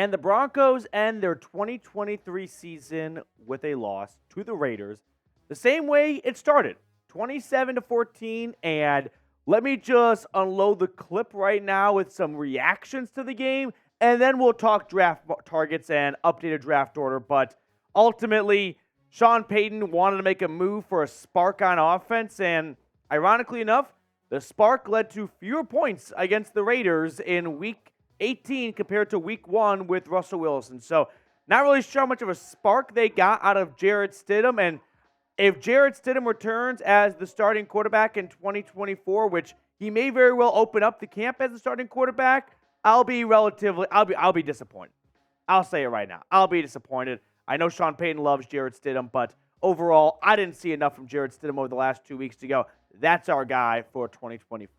And the Broncos end their 2023 season with a loss to the Raiders the same way it started, 27-14. And let me just unload the clip right now with some reactions to the game, and then we'll talk draft targets and updated draft order. But ultimately, Sean Payton wanted to make a move for a spark on offense, and ironically enough, the spark led to fewer points against the Raiders in Week 18 compared to Week 1 with Russell Wilson. So not really sure how much of a spark they got out of Jarrett Stidham. And if Jarrett Stidham returns as the starting quarterback in 2024, which he may very well open up the camp as the starting quarterback, I'll be disappointed. I'll say it right now. I'll be disappointed. I know Sean Payton loves Jarrett Stidham, but overall, I didn't see enough from Jarrett Stidham over the last 2 weeks to go, that's our guy for 2024.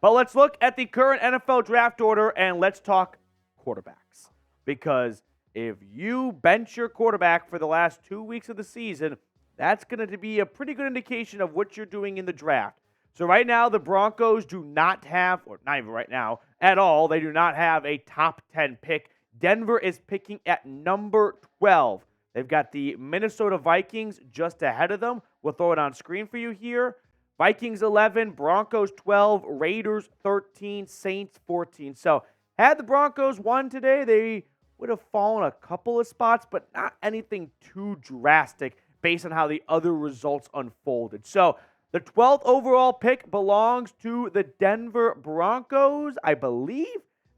But let's look at the current NFL draft order, and let's talk quarterbacks. Because if you bench your quarterback for the last 2 weeks of the season, that's going to be a pretty good indication of what you're doing in the draft. So right now, the Broncos do not have, or not even right now at all, they do not have a top 10 pick. Denver is picking at number 12. They've got the Minnesota Vikings just ahead of them. We'll throw it on screen for you here. Vikings 11, Broncos 12, Raiders 13, Saints 14. So had the Broncos won today, they would have fallen a couple of spots, but not anything too drastic based on how the other results unfolded. So the 12th overall pick belongs to the Denver Broncos, I believe.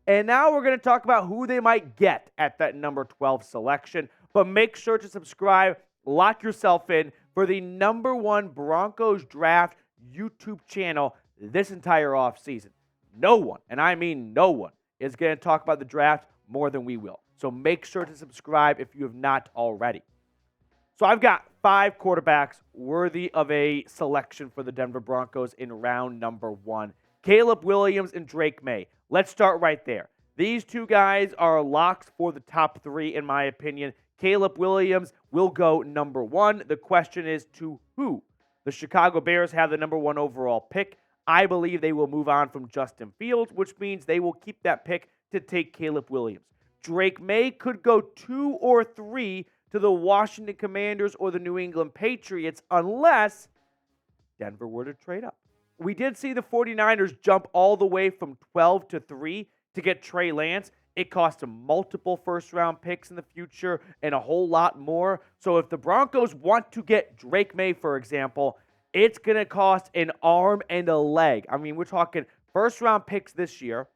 And now we're going to talk about who they might get at that number 12 selection. But make sure to subscribe, lock yourself in for the number 1 Broncos draft YouTube channel this entire offseason. No one, and I mean no one, is going to talk about the draft more than we will. So make sure to subscribe if you have not already. So I've got 5 quarterbacks worthy of a selection for the Denver Broncos in round number 1. Caleb Williams and Drake Maye. Let's start right there. These two guys are locks for the top 3, in my opinion. Caleb Williams will go number 1. The question is to who? The Chicago Bears have the number 1 overall pick. I believe they will move on from Justin Fields, which means they will keep that pick to take Caleb Williams. Drake Maye could go 2 or 3 to the Washington Commanders or the New England Patriots unless Denver were to trade up. We did see the 49ers jump all the way from 12 to 3 to get Trey Lance. It cost them multiple first-round picks in the future and a whole lot more. So if the Broncos want to get Drake Maye, for example, it's going to cost an arm and a leg. I mean, we're talking first-round picks this year,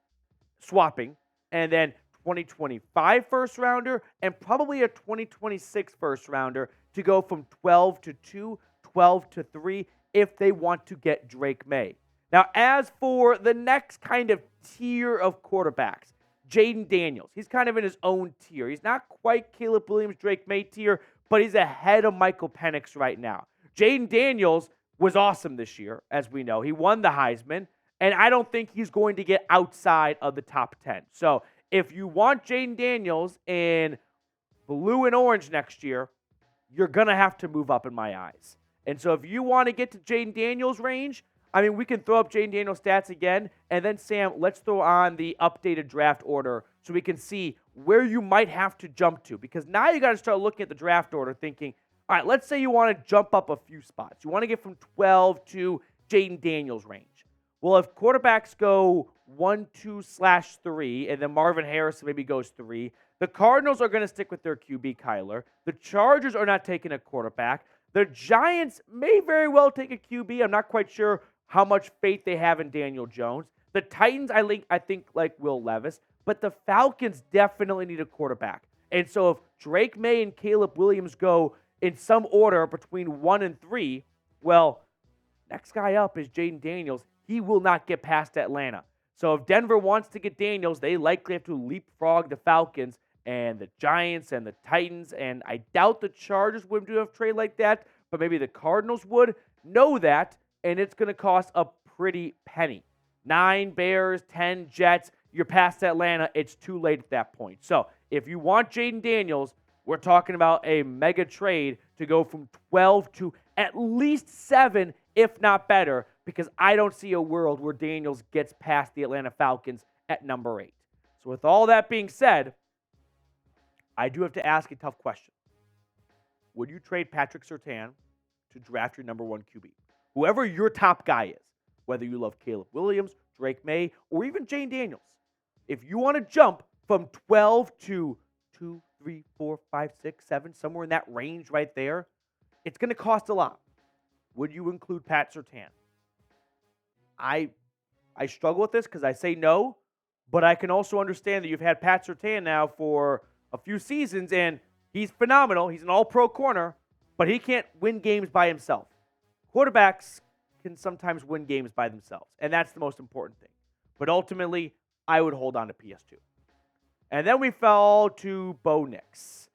swapping, and then 2025 first-rounder and probably a 2026 first-rounder to go from 12 to 2, 12 to 3 if they want to get Drake Maye. Now, as for the next kind of tier of quarterbacks, Jayden Daniels. He's kind of in his own tier. He's not quite Caleb Williams, Drake Maye tier, but he's ahead of Michael Penix right now. Jayden Daniels was awesome this year, as we know. He won the Heisman, and I don't think he's going to get outside of the top 10. So if you want Jayden Daniels in blue and orange next year, you're going to have to move up in my eyes. And so if you want to get to Jayden Daniels' range, I mean, we can throw up Jayden Daniels' stats again, and then, Sam, let's throw on the updated draft order so we can see where you might have to jump to. Because now you got to start looking at the draft order thinking, all right, let's say you want to jump up a few spots. You want to get from 12 to Jayden Daniels' range. Well, if quarterbacks go 1, 2/3, and then Marvin Harrison maybe goes 3, the Cardinals are going to stick with their QB, Kyler. The Chargers are not taking a quarterback. The Giants may very well take a QB. I'm not quite sure how much faith they have in Daniel Jones. The Titans, I think like Will Levis. But the Falcons definitely need a quarterback. And so if Drake Maye and Caleb Williams go in some order between 1 and 3, well, next guy up is Jayden Daniels. He will not get past Atlanta. So if Denver wants to get Daniels, they likely have to leapfrog the Falcons and the Giants and the Titans, and I doubt the Chargers would do a trade like that, but maybe the Cardinals would. Know that, and it's going to cost a pretty penny. 9 Bears, 10 Jets, you're past Atlanta. It's too late at that point. So if you want Jayden Daniels, we're talking about a mega trade to go from 12 to at least 7, if not better, because I don't see a world where Daniels gets past the Atlanta Falcons at number 8. So with all that being said, I do have to ask a tough question. Would you trade Patrick Surtain to draft your number one QB? Whoever your top guy is, whether you love Caleb Williams, Drake Maye, or even Jayden Daniels, if you want to jump from 12 to 2, 3, 4, 5, 6, 7, somewhere in that range right there, it's going to cost a lot. Would you include Pat Surtain? I struggle with this because I say no, but I can also understand that you've had Pat Surtain now for a few seasons, and he's phenomenal. He's an all-pro corner, but he can't win games by himself. Quarterbacks can sometimes win games by themselves, and that's the most important thing. But ultimately, I would hold on to PS2. And then we fell to Bo Nix.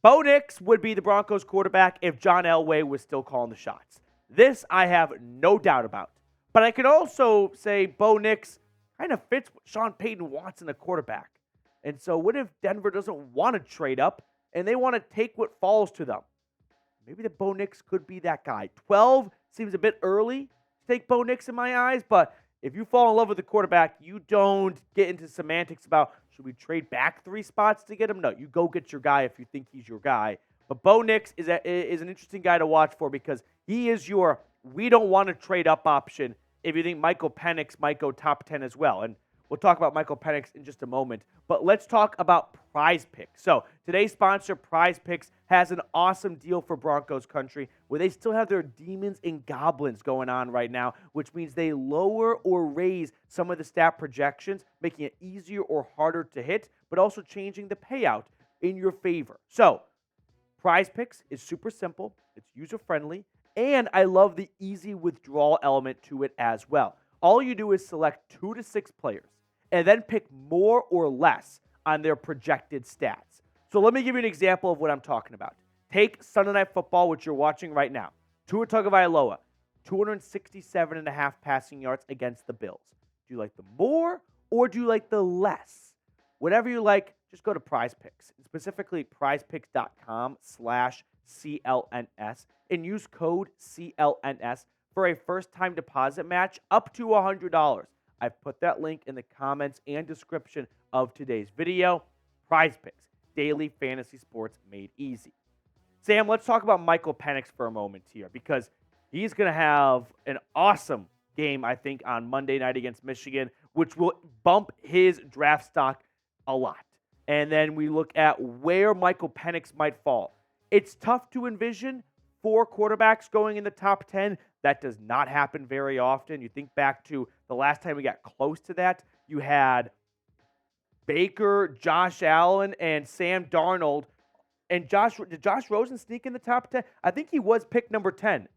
Bo Nix would be the Broncos quarterback if John Elway was still calling the shots. This I have no doubt about. But I could also say Bo Nix kind of fits what Sean Payton wants in a quarterback. And so what if Denver doesn't want to trade up and they want to take what falls to them? Maybe the Bo Nix could be that guy. 12 seems a bit early to take Bo Nix in my eyes, but if you fall in love with the quarterback, you don't get into semantics about should we trade back 3 spots to get him? No, you go get your guy if you think he's your guy. But Bo Nix is an interesting guy to watch for because he is your we don't want to trade up option if you think Michael Penix might go top 10 as well. And we'll talk about Michael Penix in just a moment. But let's talk about PrizePicks. So today's sponsor, PrizePicks, has an awesome deal for Broncos Country where they still have their demons and goblins going on right now, which means they lower or raise some of the stat projections, making it easier or harder to hit, but also changing the payout in your favor. So PrizePicks is super simple. It's user-friendly. And I love the easy withdrawal element to it as well. All you do is select 2 to 6 players and then pick more or less on their projected stats. So let me give you an example of what I'm talking about. Take Sunday Night Football, which you're watching right now. Tua Tagovailoa, 267.5 passing yards against the Bills. Do you like the more or do you like the less? Whatever you like, just go to PrizePicks, specifically prizepicks.com/CLNS, and use code CLNS for a first-time deposit match up to $100. I've put that link in the comments and description of today's video. PrizePicks, daily fantasy sports made easy. Sam, let's talk about Michael Penix for a moment here because he's going to have an awesome game, I think, on Monday night against Michigan, which will bump his draft stock a lot. And then we look at where Michael Penix might fall. It's tough to envision 4 quarterbacks going in the top 10. That does not happen very often. You think back to the last time we got close to that. You had Baker, Josh Allen, and Sam Darnold. And did Josh Rosen sneak in the top 10? I think he was pick number 10.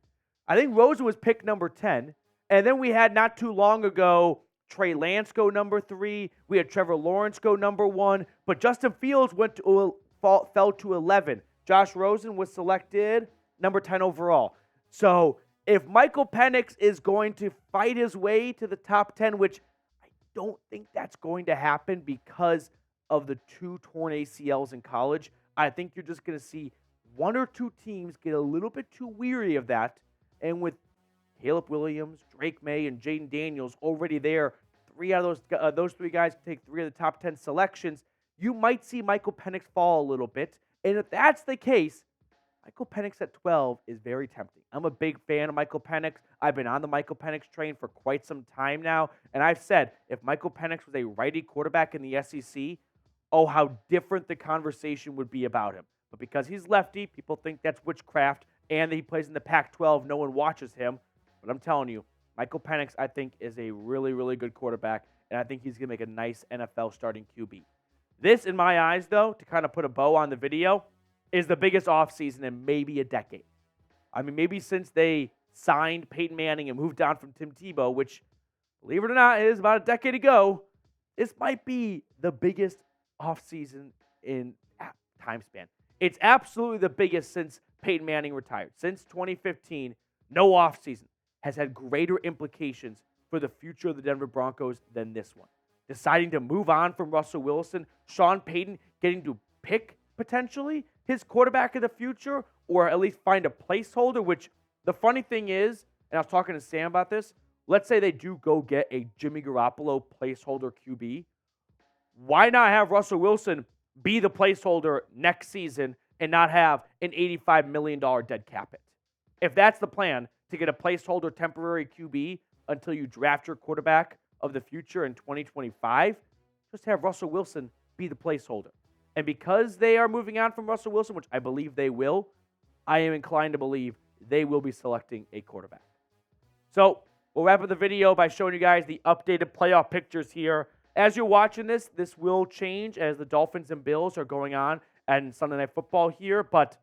I think Rosen was pick number 10. And then we had not too long ago Trey Lance go number 3. We had Trevor Lawrence go number 1. But Justin Fields fell to 11. Josh Rosen was selected number 10 overall. So if Michael Penix is going to fight his way to the top 10, which I don't think that's going to happen because of the 2 torn ACLs in college, I think you're just going to see 1 or 2 teams get a little bit too weary of that. And with Caleb Williams, Drake Maye, and Jayden Daniels already there, 3 out of those 3 guys can take 3 of the top 10 selections, you might see Michael Penix fall a little bit. And if that's the case, Michael Penix at 12 is very tempting. I'm a big fan of Michael Penix. I've been on the Michael Penix train for quite some time now. And I've said, if Michael Penix was a righty quarterback in the SEC, oh, how different the conversation would be about him. But because he's lefty, people think that's witchcraft, and that he plays in the Pac-12, no one watches him. But I'm telling you, Michael Penix, I think, is a really, really good quarterback, and I think he's going to make a nice NFL starting QB. This, in my eyes, though, to kind of put a bow on the video, is the biggest offseason in maybe a decade. I mean, maybe since they signed Peyton Manning and moved on from Tim Tebow, which, believe it or not, is about a decade ago, this might be the biggest offseason in time span. It's absolutely the biggest since Peyton Manning retired. Since 2015, no offseason has had greater implications for the future of the Denver Broncos than this one. Deciding to move on from Russell Wilson, Sean Payton getting to pick, potentially, his quarterback of the future, or at least find a placeholder, which the funny thing is, and I was talking to Sam about this, let's say they do go get a Jimmy Garoppolo placeholder QB. Why not have Russell Wilson be the placeholder next season and not have an $85 million dead cap hit. If that's the plan, to get a placeholder temporary QB until you draft your quarterback of the future in 2025, just have Russell Wilson be the placeholder. And because they are moving on from Russell Wilson, which I believe they will, I am inclined to believe they will be selecting a quarterback. So we'll wrap up the video by showing you guys the updated playoff pictures here. As you're watching this will change as the Dolphins and Bills are going on and Sunday Night Football here. But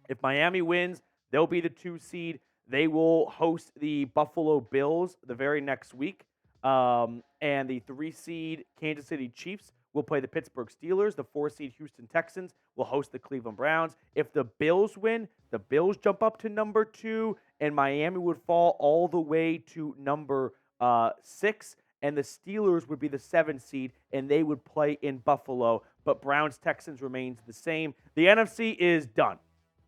if Miami wins, they'll be the 2 seed. They will host the Buffalo Bills the very next week. And the 3 seed Kansas City Chiefs will play the Pittsburgh Steelers. The 4 seed Houston Texans will host the Cleveland Browns. If the Bills win, the Bills jump up to number 2, and Miami would fall all the way to number 6. And the Steelers would be the 7 seed, and they would play in Buffalo. But Browns-Texans remains the same. The NFC is done,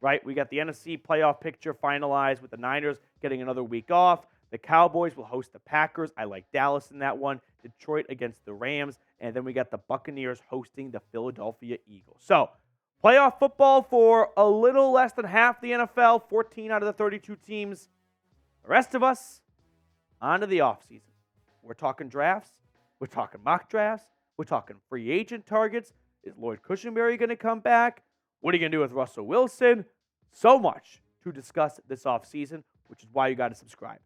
right? We got the NFC playoff picture finalized with the Niners getting another week off. The Cowboys will host the Packers. I like Dallas in that one. Detroit against the Rams. And then we got the Buccaneers hosting the Philadelphia Eagles. So, playoff football for a little less than half the NFL, 14 out of the 32 teams. The rest of us, on to the offseason. We're talking drafts. We're talking mock drafts. We're talking free agent targets. Is Lloyd Cushenberry going to come back? What are you going to do with Russell Wilson? So much to discuss this offseason, which is why you got to subscribe.